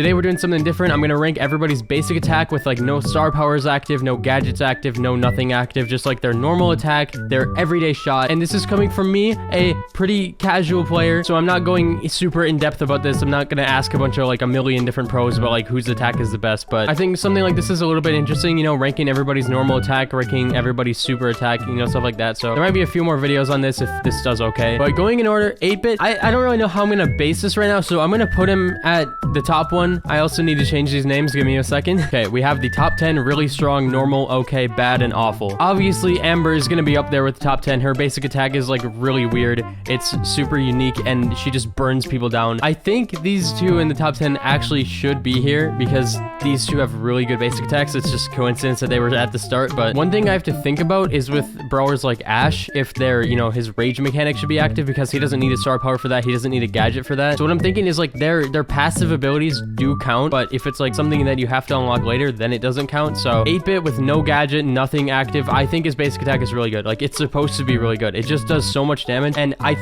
Today we're doing something different. I'm gonna rank everybody's basic attack with like no star powers active, no gadgets active, no nothing active, just like their normal attack, their everyday shot. And this is coming from me, a pretty casual player, so I'm not going super in depth about this. I'm not gonna ask a bunch of like a million different pros about like whose attack is the best, but I think something like this is a little bit interesting, you know, ranking everybody's normal attack, ranking everybody's super attack, you know, stuff like that. So there might be a few more videos on this if this does okay. But going in order, 8-bit, I don't really know how I'm gonna base this right now, so I'm gonna put him at the top one. I also need to change these names. Give me a second. Okay, we have the top 10, really strong, normal, okay, bad, and awful. Obviously, Amber is gonna be up there with the top 10. Her basic attack is like really weird. It's super unique, and she just burns people down. I think these two in the top 10 actually should be here because these two have really good basic attacks. It's just coincidence that they were at the start. But one thing I have to think about is with brawlers like Ash, if their, you know, his rage mechanic should be active because he doesn't need a star power for that. He doesn't need a gadget for that. So what I'm thinking is like their passive abilities do count, but if it's like something that you have to unlock later, then it doesn't count. So 8-bit with no gadget, nothing active, I think his basic attack is really good. Like it's supposed to be really good. It just does so much damage, and I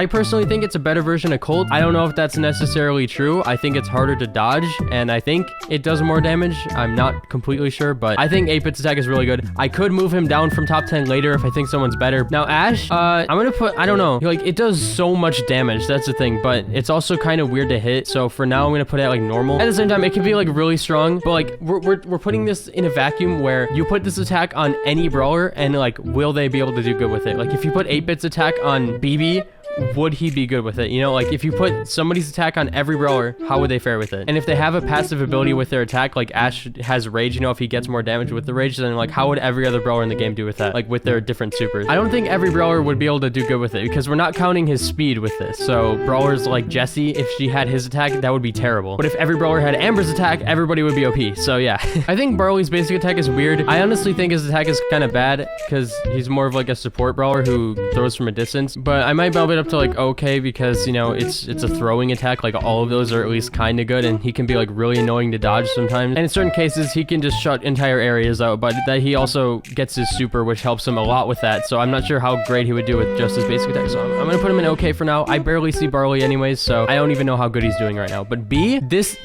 personally think it's a better version of Colt. I don't know if that's necessarily true. I think it's harder to dodge, and I think it does more damage. I'm not completely sure, but I think 8-bit's attack is really good. I could move him down from top 10 later if I think someone's better. Now Ash, I'm gonna put, I don't know, like it does so much damage, that's the thing, but it's also kind of weird to hit. So for now I'm gonna put it at like normal. At the same time, it can be like really strong, but like we're putting this in a vacuum where you put this attack on any brawler and like will they be able to do good with it? Like if you put 8-bit's attack on BB, would he be good with it? You know, like if you put somebody's attack on every brawler, how would they fare with it? And if they have a passive ability with their attack, like Ash has rage, you know, if he gets more damage with the rage, then like how would every other brawler in the game do with that? Like with their different supers. I don't think every brawler would be able to do good with it because we're not counting his speed with this. So brawlers like Jessie, if she had his attack, that would be terrible. But if every brawler had Amber's attack, everybody would be OP. So yeah, I think Barley's basic attack is weird. I honestly think his attack is kind of bad because he's more of like a support brawler who throws from a distance. But I might bump it up to like okay because, you know, it's a throwing attack. Like all of those are at least kind of good, and he can be like really annoying to dodge sometimes. And in certain cases, he can just shut entire areas out, but that he also gets his super, which helps him a lot with that. So I'm not sure how great he would do with just his basic attack. So I'm gonna put him in okay for now. I barely see Barley anyways, so I don't even know how good he's doing right now. But B, this,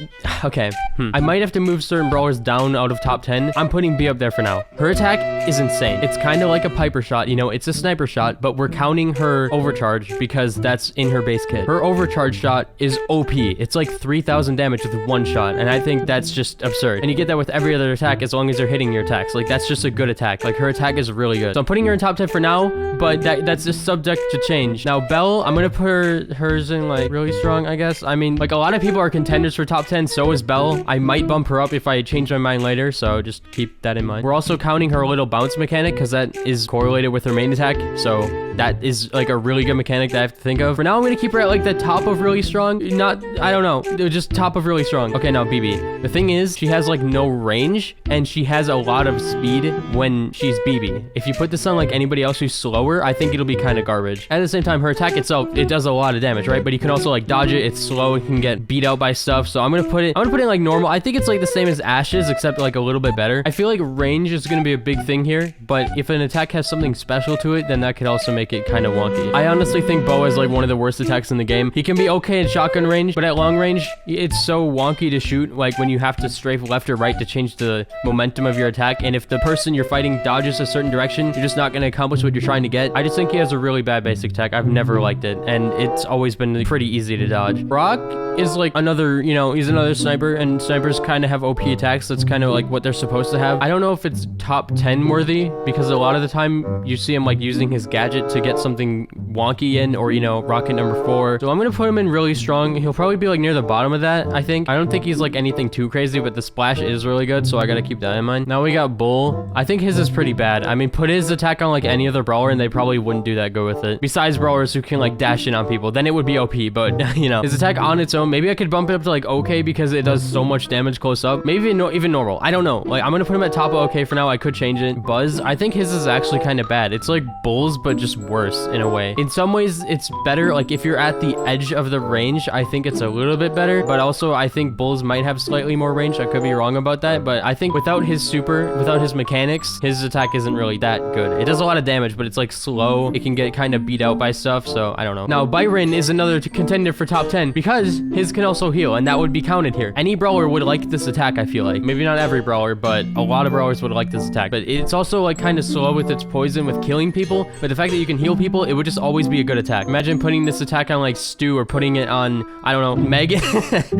okay. I might have to move certain brawlers down out of top 10. I'm putting B up there for now. Her attack is insane. It's kind of like a Piper shot, you know, it's a sniper shot, but we're counting her overcharge because that's in her base kit. Her overcharge shot is OP. It's like 3,000 damage with one shot, and I think that's just absurd. And you get that with every other attack as long as they're hitting your attacks. Like that's just a good attack. Like her attack is really good. So I'm putting her in top 10 for now, but that's just subject to change. Now Belle, I'm gonna put hers in like really strong, I guess. I mean, like a lot of people are contenders for top 10, so is Belle. I might bump her up if I change my mind later, so just keep that in mind. We're also counting her little bounce mechanic because that is correlated with her main attack, so that is like a really good mechanic that I have to think of. For now, I'm gonna keep her at like the top of really strong. Not, I don't know, just top of really strong. Okay, now BB. The thing is, she has like no range, and she has a lot of speed when she's BB. If you put this on like anybody else who's slower, I think it'll be kind of garbage. At the same time, her attack itself, it does a lot of damage, right? But you can also like dodge it. It's slow. It can get beat out by stuff. So I'm gonna put it in like normal. I think it's like the same as Ash's, except like a little bit better. I feel like range is gonna be a big thing here, but if an attack has something special to it, then that could also make it kind of wonky. I honestly think Bo is like one of the worst attacks in the game. He can be okay at shotgun range, but at long range, it's so wonky to shoot, like when you have to strafe left or right to change the momentum of your attack, and if the person you're fighting dodges a certain direction, you're just not going to accomplish what you're trying to get. I just think he has a really bad basic attack. I've never liked it, and it's always been pretty easy to dodge. Brock is like another, you know, he's another sniper, and snipers kind of have OP attacks. That's kind of like what they're supposed to have. I don't know if it's top 10 worthy, because a lot of the time you see him like using his gadget to get something wonky in, or, you know, rocket number 4. So I'm gonna put him in really strong. He'll probably be like near the bottom of that, I think. I don't think he's like anything too crazy, but the splash is really good, so I gotta keep that in mind. Now we got Bull. I think his is pretty bad. I mean, put his attack on like any other brawler and they probably wouldn't do that good with it. Besides brawlers who can like dash in on people, then it would be OP, but you know, his attack on its own, maybe I could bump it up to like okay because it does so much damage close up. Maybe even normal. I don't know. Like I'm gonna put him at top of okay for now. I could change it. Buzz, I think his is actually kind of bad. It's like Bull's, but just worse in a way. In some ways, it's better. Like if you're at the edge of the range, I think it's a little bit better, but also I think bulls might have slightly more range. I could be wrong about that, but I think without his super, without his mechanics, his attack isn't really that good. It does a lot of damage, but it's like slow. It can get kind of beat out by stuff, so I don't know. Now Byron is another contender for top 10 because his can also heal, and that would be counted here. Any brawler would like this attack, I feel like. Maybe not every brawler, but a lot of brawlers would like this attack. But it's also like kind of slow with its poison, with killing people, but the fact that you can heal people, it would just always be a good attack. Imagine putting this attack on like Stu or putting it on, I don't know, Megan.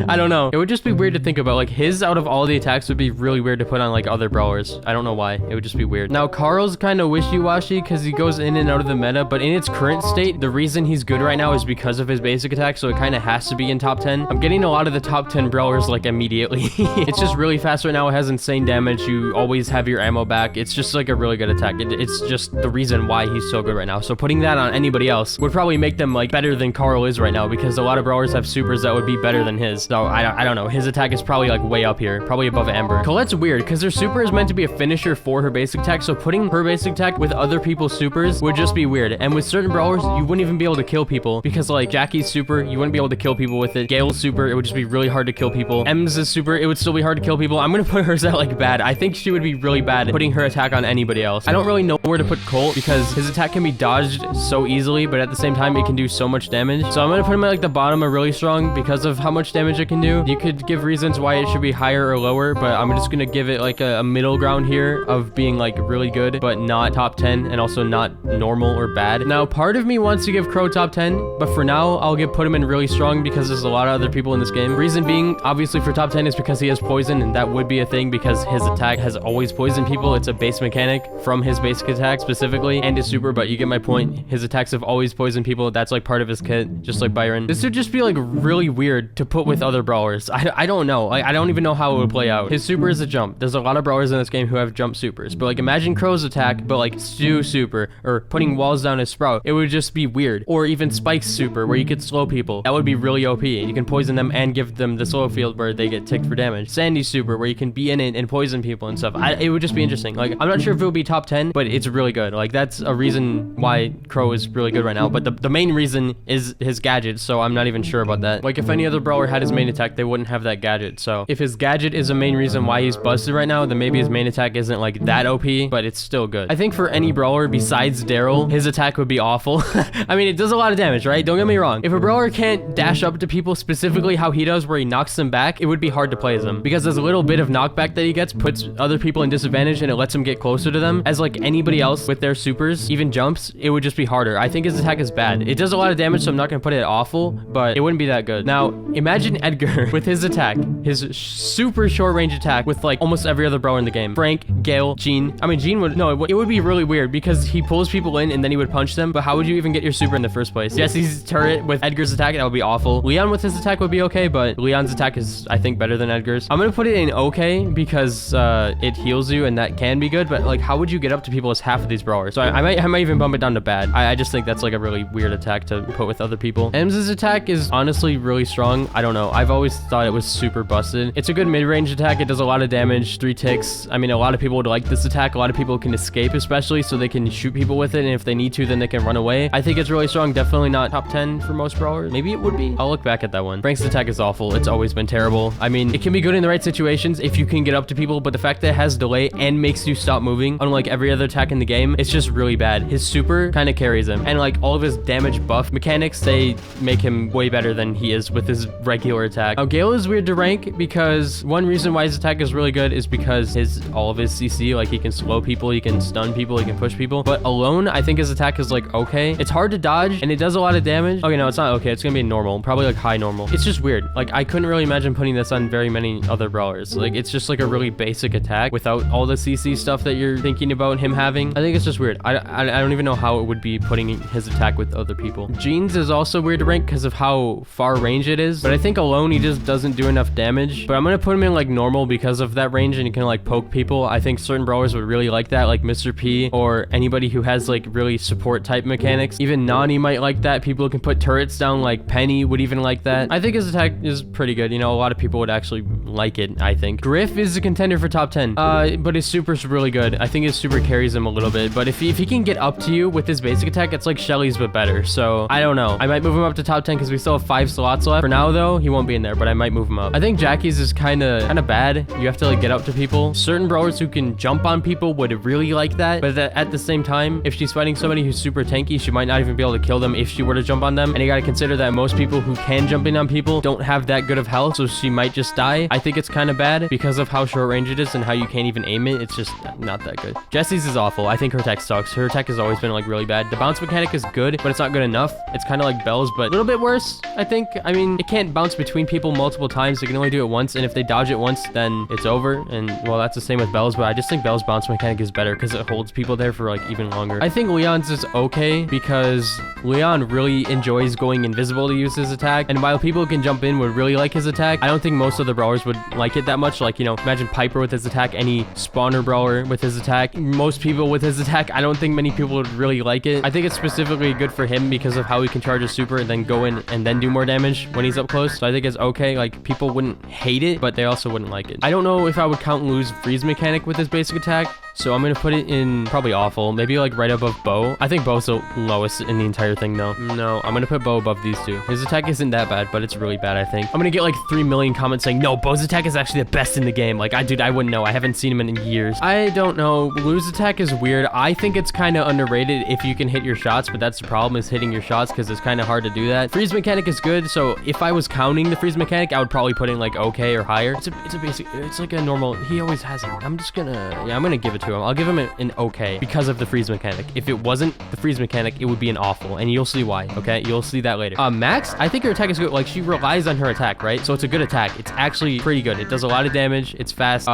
I don't know. It would just be weird to think about. Like his out of all the attacks would be really weird to put on like other brawlers. I don't know why. It would just be weird. Now Carl's kind of wishy-washy because he goes in and out of the meta, but in its current state, the reason he's good right now is because of his basic attack, so it kind of has to be in top 10. I'm getting a lot of the top 10 brawlers like immediately. It's just really fast right now. It has insane damage. You always have your ammo back. It's just like a really good attack. It's just the reason why he's so good right now. So putting that on anybody else would probably make them like better than Carl is right now, because a lot of brawlers have supers that would be better than his. So I don't know. His attack is probably like way up here, probably above Amber. Colette's weird because her super is meant to be a finisher for her basic attack, so putting her basic attack with other people's supers would just be weird. And with certain brawlers, you wouldn't even be able to kill people, because like Jackie's super, you wouldn't be able to kill people with it. Gale's super, it would just be really hard to kill people. Em's super, it would still be hard to kill people. I'm gonna put hers at like bad. I think she would be really bad putting her attack on anybody else. I don't really know where to put Colt because his attack can be dodged so easily, but at the same time, it can do so much damage. So I'm gonna put him at like the bottom of really strong because of how much damage it can do. You could give reasons why it should be higher or lower, but I'm just gonna give it like a middle ground here of being like really good, but not top 10 and also not normal or bad. Now, part of me wants to give Crow top 10, but for now, I'll put him in really strong because there's a lot of other people in this game. Reason being, obviously for top 10 is because he has poison, and that would be a thing because his attack has always poisoned people. It's a base mechanic from his basic attack specifically and his super, but you get my point. His attacks have always poisoned people. That's like part of his kit, just like Byron. This would just be like really weird to put with other brawlers. I don't know. I don't even know how it would play out. His super is a jump. There's a lot of brawlers in this game who have jump supers, but like imagine Crow's attack, but like Stu super, or putting walls down his Sprout. It would just be weird. Or even Spike's super, where you could slow people. That would be really OP. You can poison them and give them the slow field where they get ticked for damage. Sandy's super, where you can be in it and poison people and stuff. It would just be interesting. Like, I'm not sure if it would be top 10, but it's really good. Like, that's a reason why Crow is really good right now. But the main reason is his gadget, so I'm not even sure about that. Like, if any other brawler had his main attack, they wouldn't have that gadget. So if his gadget is a main reason why he's busted right now, then maybe his main attack isn't like that OP, but it's still good. I think for any brawler besides Daryl, his attack would be awful. I mean, it does a lot of damage, right? Don't get me wrong. If a brawler can't dash up to people specifically how he does, where he knocks them back, it would be hard to play as him, because there's a little bit of knockback that he gets puts other people in disadvantage, and it lets him get closer to them. As like anybody else with their supers, even jumps, it would just be harder. I think his attack is bad. It does a lot of damage, so I'm not gonna put it awful, but it wouldn't be that good. Now, imagine Edgar with his attack, his super short range attack with like almost every other brawler in the game. Frank, Gale, Jean. I mean, Jean would, no, it would be really weird because he pulls people in and then he would punch them, but how would you even get your super in the first place? Jessie's turret with Edgar's attack, that would be awful. Leon with his attack would be okay, but Leon's attack is, I think, better than Edgar's. I'm gonna put it in okay because it heals you and that can be good, but like, how would you get up to people as half of these brawlers? So I might even bump it down to bad. I just think that's like a really weird attack to put with other people. Em's attack is honestly really strong. I don't know. I've always thought it was super busted. It's a good mid-range attack. It does a lot of damage, 3 ticks. I mean, a lot of people would like this attack. A lot of people can escape, especially, so they can shoot people with it, and if they need to, then they can run away. I think it's really strong. Definitely not top 10 for most brawlers. Maybe it would be. I'll look back at that one. Frank's attack is awful. It's always been terrible. I mean, it can be good in the right situations if you can get up to people, but the fact that it has delay and makes you stop moving, unlike every other attack in the game, it's just really bad. His super kind of carries him, and like all of his damage buff mechanics, they make him way better than he is with his regular attack. Now, Gale is weird to rank because one reason why his attack is really good is because all of his CC, like he can slow people, he can stun people, he can push people, but alone, I think his attack is like okay. It's hard to dodge and it does a lot of damage. Okay, no, it's not okay. It's gonna be normal, probably like high normal. It's just weird. Like, I couldn't really imagine putting this on very many other brawlers. Like, it's just like a really basic attack without all the CC stuff that you're thinking about him having. I think it's just weird. I don't even know how it would be putting his attack with other people. Jean's is also weird to rank because of how far range it is, but I think alone he just doesn't do enough damage. But I'm gonna put him in like normal because of that range and he can like poke people. I think certain brawlers would really like that, like Mr. P or anybody who has like really support type mechanics. Even Nani might like that. People who can put turrets down, like Penny would even like that. I think his attack is pretty good. You know, a lot of people would actually like it, I think. Griff is a contender for top 10, but his super's really good. I think his super carries him a little bit, but if he can get up to you with his basic attack, it's like Shelly's but better. better. So I don't know. I might move him up to top 10 because we still have 5 slots left. For now though, he won't be in there, but I might move him up. I think Jackie's is kind of bad. You have to like get up to people. Certain brawlers who can jump on people would really like that, but at the same time, if she's fighting somebody who's super tanky, she might not even be able to kill them if she were to jump on them. And you got to consider that most people who can jump in on people don't have that good of health, so she might just die. I think it's kind of bad because of how short range it is and how you can't even aim it. It's just not that good. Jessie's is awful. I think her tech sucks. Her tech has always been like really bad. The bounce mechanic is good, but it's not good enough. It's kind of like Belle's, but a little bit worse, I think. I mean, it can't bounce between people multiple times. It can only do it once, and if they dodge it once, then it's over. And well, that's the same with Belle's, but I just think Belle's bounce mechanic is better because it holds people there for like even longer. I think Leon's is okay because Leon really enjoys going invisible to use his attack, and while people who can jump in would really like his attack, I don't think most of the brawlers would like it that much. Like, you know, imagine Piper with his attack, any spawner brawler with his attack, most people with his attack. I don't think many people would really like it. I think it's specifically good for him because of how he can charge a super and then go in and then do more damage when he's up close. So I think it's okay. Like, people wouldn't hate it, but they also wouldn't like it. I don't know if I would count Lou's freeze mechanic with his basic attack, so I'm gonna put it in probably awful, maybe like right above Bo. I think Bo's the lowest in the entire thing though. No, I'm gonna put Bo above these two. His attack isn't that bad, but it's really bad, I think. I'm gonna get like 3 million comments saying, no, Bo's attack is actually the best in the game. Like, dude, I wouldn't know. I haven't seen him in years. I don't know. Lou's attack is weird. I think it's kind of underrated if you can hit your shots, but that's the problem, is hitting your shots, because it's kind of hard to do that. Freeze mechanic is good, so if I was counting the freeze mechanic, I would probably put in like okay or higher. It's a basic, it's like a normal, he always has it. I'm gonna give it to him. I'll give him an okay because of the freeze mechanic. If it wasn't the freeze mechanic, it would be an awful, and you'll see why. Okay, you'll see that later. Max, I think her attack is good. Like, she relies on her attack, right? So it's a good attack. It's actually pretty good. It does a lot of damage. It's fast.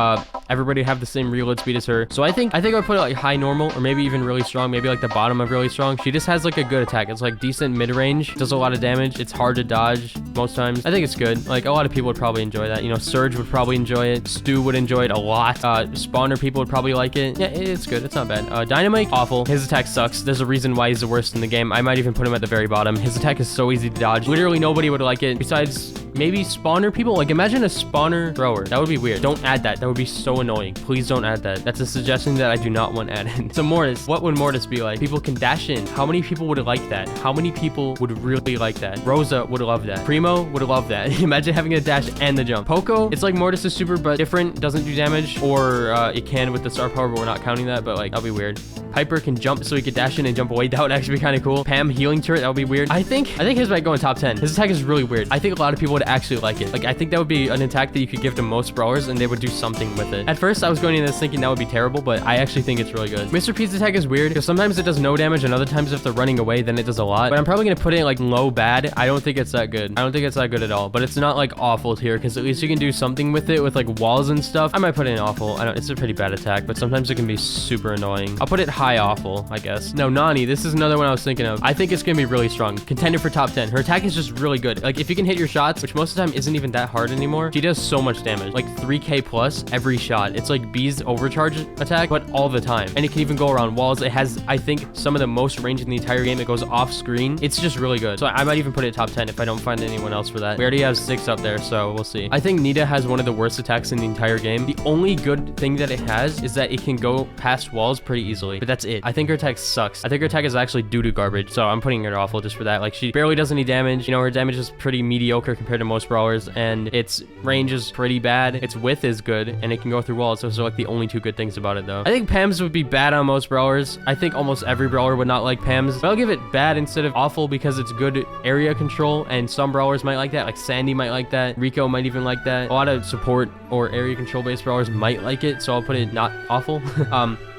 Everybody have the same reload speed as her. So I think I would put it like high normal, or maybe even really strong, maybe like the bottom of really strong. She just has like a good attack. It's like decent mid-range, does a lot of damage. It's hard to dodge most times. I think it's good. Like, a lot of people would probably enjoy that. You know, Surge would probably enjoy it. Stu would enjoy it a lot. Spawner people would probably like it. Yeah, it's good. It's not bad. Dynamite, awful. His attack sucks. There's a reason why he's the worst in the game. I might even put him at the very bottom. His attack is so easy to dodge. Literally nobody would like it besides maybe spawner people. Like, imagine a spawner thrower. That would be weird. Don't add that. That would be so annoying. Please don't add that. That's a suggestion that I do not want added. So Mortis, what would Mortis be like? People can dash in. How many people would like that? How many people would really like that? Rosa would love that. Primo would love that. Imagine having a dash and the jump. Poco, it's like Mortis is super, but different. Doesn't do damage, or it can with the star power, but we're not counting that, but like, that'll be weird. Piper can jump, so he could dash in and jump away. That would actually be kind of cool. Pam Healing Turret, that would be weird. I think his might go in top 10. His attack is really weird. I think a lot of people would actually like it. Like, I think that would be an attack that you could give to most brawlers and they would do something with it. At first, I was going into this thinking that would be terrible, but I actually think it's really good. Mr. P's attack is weird because sometimes it does no damage, and other times if they're running away, then it does a lot. But I'm probably gonna put it in like low bad. I don't think it's that good. I don't think it's that good at all, but it's not like awful tier because at least you can do something with it with like walls and stuff. I might put it in awful. It's a pretty bad attack, but sometimes it can be super annoying. I'll put it high awful, I guess. No, Nani, this is another one I was thinking of. I think it's gonna be really strong. Contender for top 10. Her attack is just really good. Like, if you can hit your shots, which most of the time isn't even that hard anymore, she does so much damage. Like 3k plus every shot. It's like B's overcharge attack, but all the time. And it can even go around walls. It has, I think, some of the most range in the entire game. It goes off screen. It's just really good. So I might even put it top 10 if I don't find anyone else for that. We already have 6 up there, so we'll see. I think Nita has one of the worst attacks in the entire game. The only good thing that it has is that it can go past walls pretty easily, but that's it. I think her attack sucks. I think her attack is actually doo-doo garbage, so I'm putting her awful just for that. Like, she barely does any damage. You know, her damage is pretty mediocre compared to most brawlers, and its range is pretty bad. Its width is good, and it can go through walls. Those are like the only 2 good things about it, though. I think Pam's would be bad on most brawlers. I think almost every brawler would not like Pam's, but I'll give it bad instead of awful because it's good area control, and some brawlers might like that. Like Sandy might like that. Rico might even like that. A lot of support or area control based brawlers might like it, so I'll put it not awful.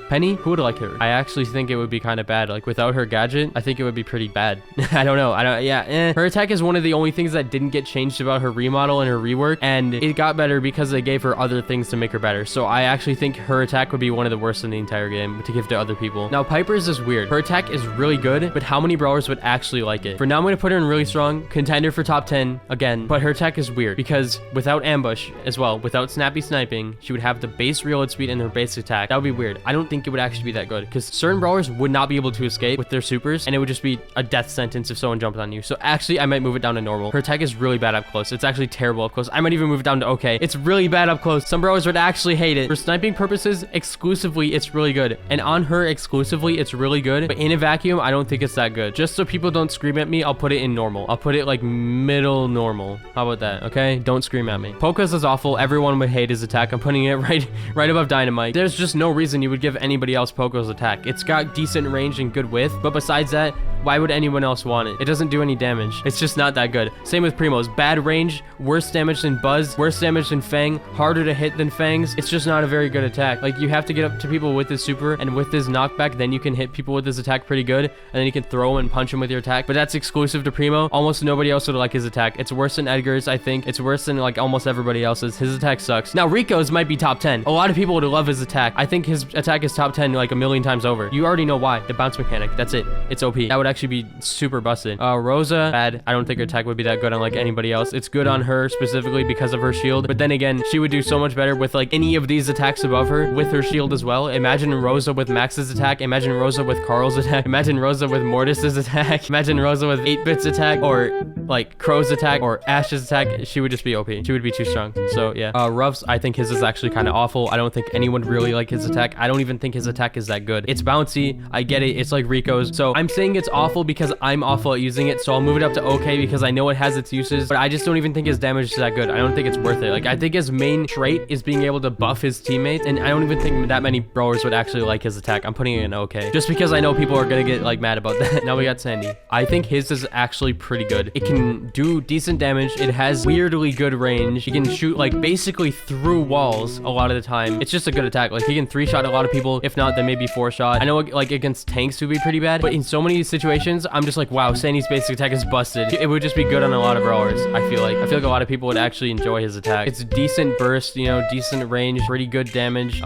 Penny, who would like her? I actually think it would be kind of bad. Like, without her gadget, I think it would be pretty bad. I don't know. Her attack is one of the only things that didn't get changed about her remodel and her rework, and it got better because they gave her other things to make her better. So I actually think her attack would be one of the worst in the entire game to give to other people. Now, Piper's is weird. Her attack is really good, but how many brawlers would actually like it? For now, I'm going to put her in really strong. Contender for top 10 again, but her attack is weird because without ambush as well, without snappy sniping, she would have the base reload speed and her base attack. That would be weird. I don't think think it would actually be that good, because certain brawlers would not be able to escape with their supers, and it would just be a death sentence if someone jumped on you. So actually, I might move it down to normal. Her attack is really bad up close. It's actually terrible up close. I might even move it down to okay. It's really bad up close. Some brawlers would actually hate it. For sniping purposes, exclusively, it's really good. And on her exclusively, it's really good. But in a vacuum, I don't think it's that good. Just so people don't scream at me, I'll put it in normal. I'll put it like middle normal. How about that? Okay? Don't scream at me. Poco's is awful. Everyone would hate his attack. I'm putting it right above Dynamite. There's just no reason you would give anybody else Poco's attack. It's got decent range and good width, but besides that, why would anyone else want it? It doesn't do any damage. It's just not that good. Same with Primo's. Bad range, worse damage than Buzz, worse damage than Fang, harder to hit than Fangs. It's just not a very good attack. Like, you have to get up to people with his super and with his knockback, then you can hit people with his attack pretty good, and then you can throw him and punch him with your attack. But that's exclusive to Primo. Almost nobody else would like his attack. It's worse than Edgar's, I think. It's worse than like almost everybody else's. His attack sucks. Now, Rico's might be top 10. A lot of people would love his attack. I think his attack is top 10 like a million times over. You already know why. The bounce mechanic. That's it. It's OP. That would actually be super busted. Rosa, bad. I don't think her attack would be that good on like anybody else. It's good on her specifically because of her shield. But then again, she would do so much better with like any of these attacks above her with her shield as well. Imagine Rosa with Max's attack. Imagine Rosa with Carl's attack. Imagine Rosa with Mortis's attack. Imagine Rosa with 8-Bit's attack, or like Crow's attack, or Ash's attack. She would just be OP. She would be too strong. So yeah. Ruff's, I think his is actually kind of awful. I don't think anyone would really like his attack. I don't even think his attack is that good. It's bouncy. I get it. It's like Rico's. So I'm saying it's awful because I'm awful at using it. So I'll move it up to okay because I know it has its uses, but I just don't even think his damage is that good. I don't think it's worth it. Like, I think his main trait is being able to buff his teammates, and I don't even think that many brawlers would actually like his attack. I'm putting it in okay just because I know people are gonna get like mad about that. Now we got Sandy. I think his is actually pretty good. It can do decent damage. It has weirdly good range. He can shoot like basically through walls a lot of the time. It's just a good attack. Like, he can 3-shot a lot of people. If not, then maybe 4-shot. I know like against tanks would be pretty bad, but in so many situations, I'm just like, wow, Sandy's basic attack is busted. It would just be good on a lot of brawlers. I feel like a lot of people would actually enjoy his attack. It's decent burst, you know, decent range, pretty good damage,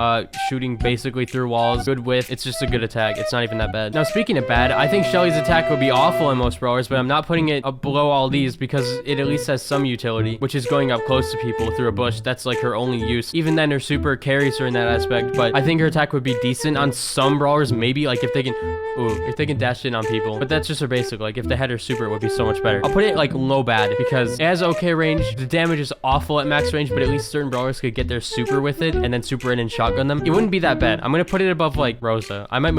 shooting basically through walls, good width. It's just a good attack. It's not even that bad. Now, speaking of bad, I think Shelly's attack would be awful in most brawlers, but I'm not putting it up below all these because it at least has some utility, which is going up close to people through a bush. That's like her only use. Even then, her super carries her in that aspect, but I think her attack would be decent on some brawlers, maybe like if they can dash in on people, but that's just her basic. Like, if they had her super, it would be so much better. I'll put it like low bad because it has okay range. The damage is awful at max range, but at least certain brawlers could get their super with it and then super in and shotgun them. It wouldn't be that bad. I'm gonna put it above like Rosa. I'm gonna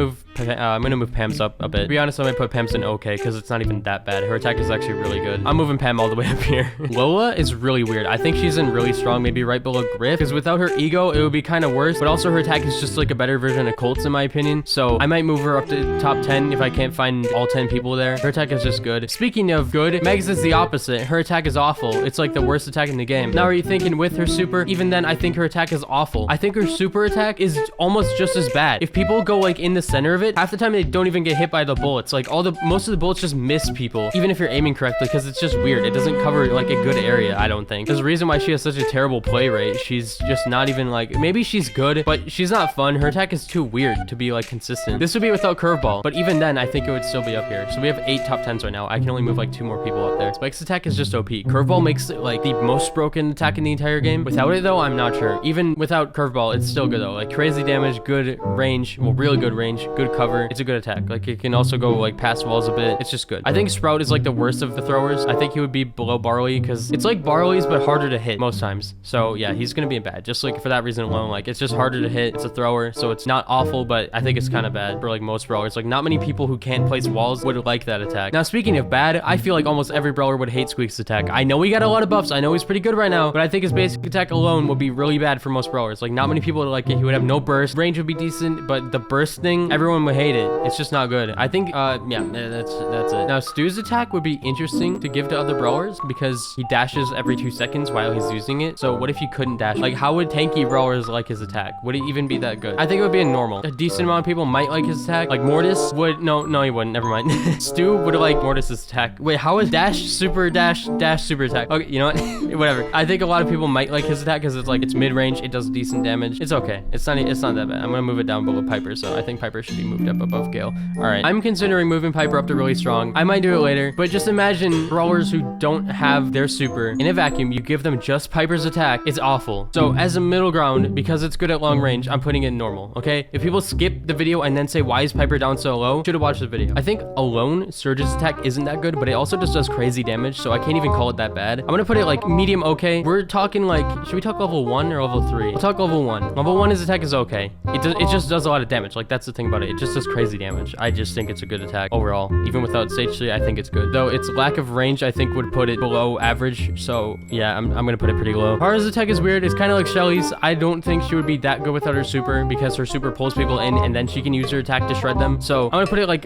move Pam's up a bit. To be honest, I'm gonna put Pam's in okay because it's not even that bad. Her attack is actually really good. I'm moving Pam all the way up here. Lola is really weird. I think she's in really strong, maybe right below Griff, because without her ego, it would be kind of worse, but also her attack is just like a better version of Colt's in my opinion. So I might move her up to top 10 if I can't find all 10 people there. Her attack is just good. Speaking of good, Meg's is the opposite. Her attack is awful. It's like the worst attack in the game. Now, are you thinking with her super? Even then, I think her attack is awful. I think her super attack is almost just as bad. If people go like in the center of it, half the time they don't even get hit by the bullets. Like, most of the bullets just miss people, even if you're aiming correctly, because it's just weird. It doesn't cover like a good area, I don't think. There's a reason why she has such a terrible play rate. She's just not even like, maybe she's good, but she's not fun. Her attack is too weird to be like consistent. This would be without curveball, but even then, I think it would still be up here. So we have 8 top 10s right now. I can only move like 2 more people up there. Spike's attack is just OP. Curveball makes it like the most broken attack in the entire game. Without it though, I'm not sure. Even without curveball, it's still good though. Like, crazy damage, good range, well, really good range, good cover. It's a good attack. Like, it can also go like past walls a bit. It's just good. I think Sprout is like the worst of the throwers. I think he would be below Barley because it's like Barley's but harder to hit most times. So yeah, he's gonna be bad. Just like for that reason alone. Like, it's just harder to hit. It's a thrower, so it's not awful, but I think it's kind of bad for like most brawlers. Like, not many people who can't place walls would like that attack. Now, speaking of bad, I feel like almost every brawler would hate Squeak's attack. I know he got a lot of buffs. I know he's pretty good right now, but I think his basic attack alone would be really bad for most brawlers. Like, not many people would like it. He would have no burst. Range would be decent, but the burst thing, everyone would hate it. It's just not good. I think, yeah, that's it. Now, Stu's attack would be interesting to give to other brawlers because he dashes every 2 seconds while he's using it. So what if he couldn't dash? Like, how would tanky brawlers like his attack? Would it even be that good? I think it would be a normal. A decent amount of people might like his attack. Like, Mortis would, no, he wouldn't. Never mind. Stu would like Mortis's attack. Wait, how is dash super attack? Okay, you know what? Whatever. I think a lot of people might like his attack because it's like it's mid-range. It does decent damage. It's okay. It's not that bad. I'm gonna move it down below Piper, so I think Piper should be moved up above Gale. All right. I'm considering moving Piper up to really strong. I might do it later, but just imagine brawlers who don't have their super in a vacuum. You give them just Piper's attack. It's awful. So as a middle ground, because it's good at long range, I'm putting it in normal. Okay. If people skip the video and then say why is Piper down so low, should have watched the video. I think alone Surge's attack isn't that good, but it also just does crazy damage, so I can't even call it that bad. I'm gonna put it like medium okay. We're talking like, should we talk level 1 or level 3? We'll talk level 1. Level 1, his attack is okay. It just does a lot of damage. Like that's the thing about it. It just does crazy damage. I just think it's a good attack overall. Even without stage 3, I think it's good. Though its lack of range, I think would put it below average. So yeah, I'm gonna put it pretty low. Hara's attack is weird. It's kind of like Shelly's. I don't think she would be that good without her super because her super pulls people in and then she can use her attack to shred them. So I'm gonna put it like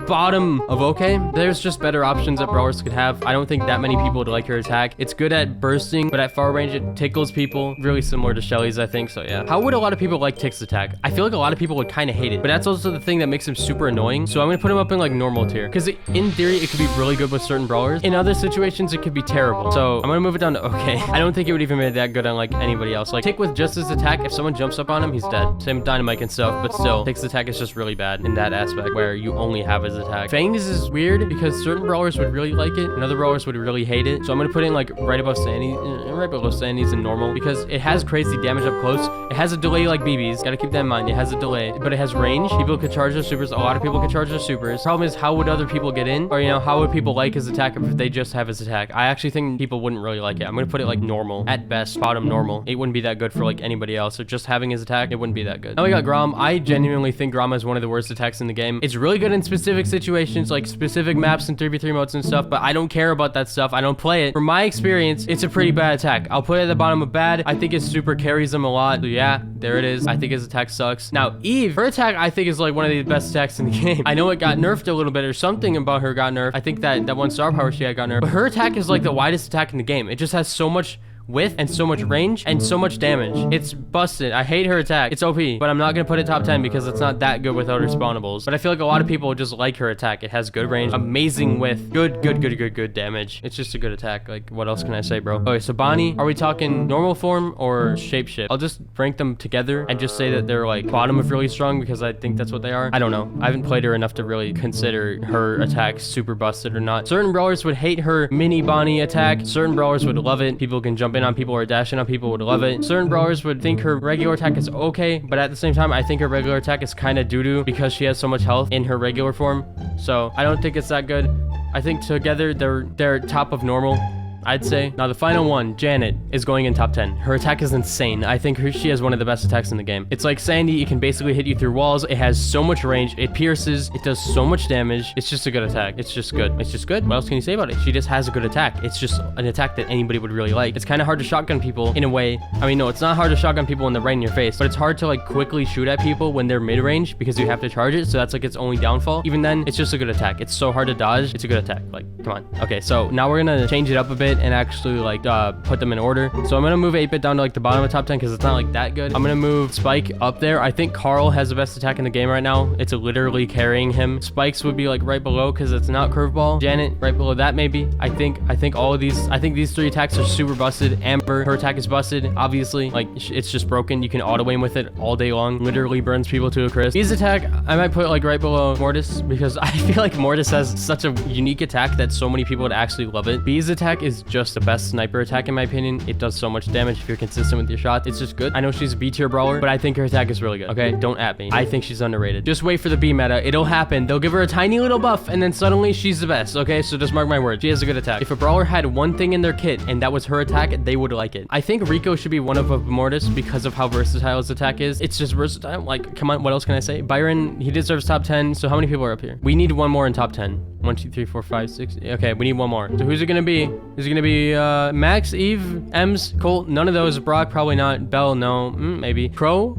bottom of okay. There's just better options that brawlers could have. I don't think that many people would like her attack. It's good at bursting, but at far range it tickles people. Really similar to Shelly's, I think. So yeah. How would a lot of people like Tick's attack? I feel like a lot of people would kind of hate it, but that's also the thing that makes him super annoying. So I'm gonna put him up in like normal tier because in theory it could be really good with certain brawlers. In other situations it could be terrible. So I'm gonna move it down to okay. I don't think it would even be that good on like anybody else. Like Tick with just his attack, if someone jumps up on him, he's dead. Same with Dynamite and stuff, but still Tick's attack is just really bad in that aspect where you only have his attack. Fangs is weird because certain brawlers would really like it and other brawlers would really hate it. So I'm gonna put in like right above Sandy, right below Sandy's in normal because it has crazy damage up close. It has a delay like BB's. Gotta keep that in mind. It has a delay, but it has range. People could charge their supers. A lot of people could charge their supers. Problem is, how would other people get in? Or, you know, how would people like his attack if they just have his attack? I actually think people wouldn't really like it. I'm gonna put it like normal. At best, bottom normal. It wouldn't be that good for like anybody else. So just having his attack, it wouldn't be that good. Now we got Grom. I genuinely think Grom is one of the worst attacks in the game. It's really good in specific situations, like specific maps and 3v3 modes and stuff, but I don't care about that stuff. I don't play it. From my experience, it's a pretty bad attack. I'll put it at the bottom of bad. I think his super carries him a lot. So yeah, there it is. I think his attack sucks. Now, Eve, her attack, I think is like one of the best attacks in the game. I know it got nerfed a little bit or something about her got nerfed. I think that one star power she had got nerfed, but her attack is like the widest attack in the game. It just has so much width and so much range and so much damage. It's busted. I hate her attack. It's OP, but I'm not gonna put it top 10 because it's not that good without her spawnables. But I feel like a lot of people just like her attack. It has good range, amazing width, good damage. It's just a good attack. Like, what else can I say, bro? Okay, so Bonnie, are we talking normal form or shapeshift? I'll just rank them together and just say that they're like bottom of really strong because I think that's what they are. I don't know. I haven't played her enough to really consider her attack super busted or not. Certain brawlers would hate her mini Bonnie attack. Certain brawlers would love it. People can jump in on people or dashing on people would love it. Certain brawlers would think her regular attack is okay, but at the same time I think her regular attack is kind of doo-doo because she has so much health in her regular form. So I don't think it's that good. I think together they're top of normal, I'd say. Now the final one, Janet, is going in top 10. Her attack is insane. I think she has one of the best attacks in the game. It's like Sandy. It can basically hit you through walls. It has so much range. It pierces. It does so much damage. It's just a good attack. It's just good. It's just good. What else can you say about it? She just has a good attack. It's just an attack that anybody would really like. It's kind of hard to shotgun people in a way. I mean, no, it's not hard to shotgun people when they're right in your face, but it's hard to like quickly shoot at people when they're mid-range because you have to charge it. So that's like its only downfall. Even then, it's just a good attack. It's so hard to dodge. It's a good attack. Like, come on. Okay, so now we're gonna change it up a bit and actually like put them in order. So I'm gonna move 8-bit down to like the bottom of top 10 because it's not like that good. I'm gonna move Spike up there. I think Carl has the best attack in the game right now. It's literally carrying him. Spike's would be like right below because it's not curveball. Janet right below that maybe. I think all of these, I think these 3 attacks are super busted. Amber, her attack is busted, obviously. Like, it's just broken. You can auto aim with it all day long. Literally burns people to a crisp. His attack, I might put like right below Mortis because I feel like Mortis has such a unique attack that so many people would actually love it. B's attack is just the best sniper attack in my opinion. It does so much damage if you're consistent with your shots. It's just good. I know she's a B tier brawler, but I think her attack is really good. Okay, don't at me. I think she's underrated. Just wait for the B meta. It'll happen. They'll give her a tiny little buff and then suddenly she's the best. Okay, so just mark my words. She has a good attack. If a brawler had one thing in their kit and that was her attack, they would like it. I think Rico should be one of Mortis because of how versatile his attack is. It's just versatile. Like, come on, what else can I say? Byron, he deserves top 10. So how many people are up here? We need one more in top 10. 1, 2, 3, 4, 5, 6. Okay, we need one more. So who's it gonna be? Is it gonna be Max, Eve, Ems, Colt? None of those. Brock, probably not. Belle, no. Maybe. Crow?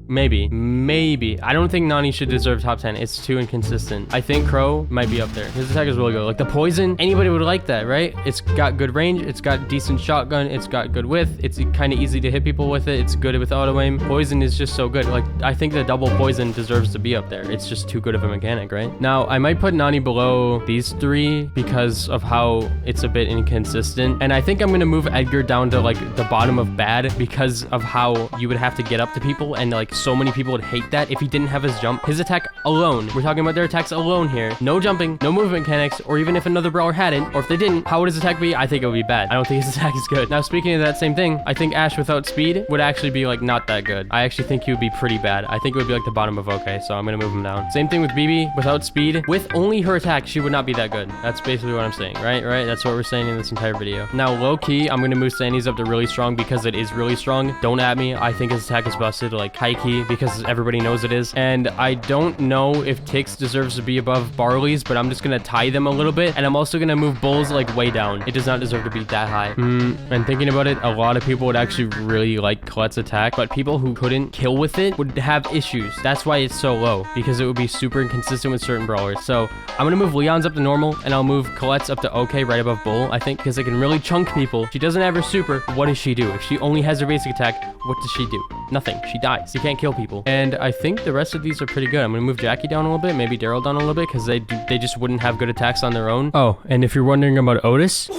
Maybe. I don't think Nani should deserve top 10. It's too inconsistent. I think Crow might be up there. His attack is really good. Like the poison, anybody would like that, right? It's got good range. It's got decent shotgun. It's got good width. It's kind of easy to hit people with it. It's good with auto aim. Poison is just so good. Like I think the double poison deserves to be up there. It's just too good of a mechanic, right? Now I might put Nani below these three because of how it's a bit inconsistent. And I think I'm gonna move Edgar down to like the bottom of bad because of how you would have to get up to people, and like so many people would hate that if he didn't have his jump. His attack alone, we're talking about their attacks alone here. No jumping, no movement mechanics, or even if another brawler hadn't, or if they didn't, how would his attack be? I think it would be bad. I don't think his attack is good. Now speaking of that same thing, I think Ash without speed would actually be like not that good. I actually think he would be pretty bad. I think it would be like the bottom of okay, so I'm gonna move him down. Same thing with BB. Without speed, with only her attack, she would not be that good. That's basically what I'm saying, right? That's what we're saying in this entire video. Now low key, I'm gonna move Sandy's up to really strong because it is really strong. Don't at me. I think his attack is busted, like high key, because everybody knows it is. And I don't know if Tix deserves to be above Barley's, but I'm just gonna tie them a little bit. And I'm also gonna move Bull's like way down. It does not deserve to be that high. And thinking about it, a lot of people would actually really like Colette's attack, but people who couldn't kill with it would have issues. That's why it's so low, because it would be super inconsistent with certain brawlers. So I'm gonna move Leon's up to normal, and I'll move Colette's up to okay right above Bull, I think, because it can really chunk people. She doesn't have her super. What does she do? If she only has her basic attack, what does she do? Nothing. She dies. She can't kill people. And I think the rest of these are pretty good. I'm gonna move Jackie down a little bit, maybe Daryl down a little bit, because they just wouldn't have good attacks on their own. Oh, and if you're wondering about Otis,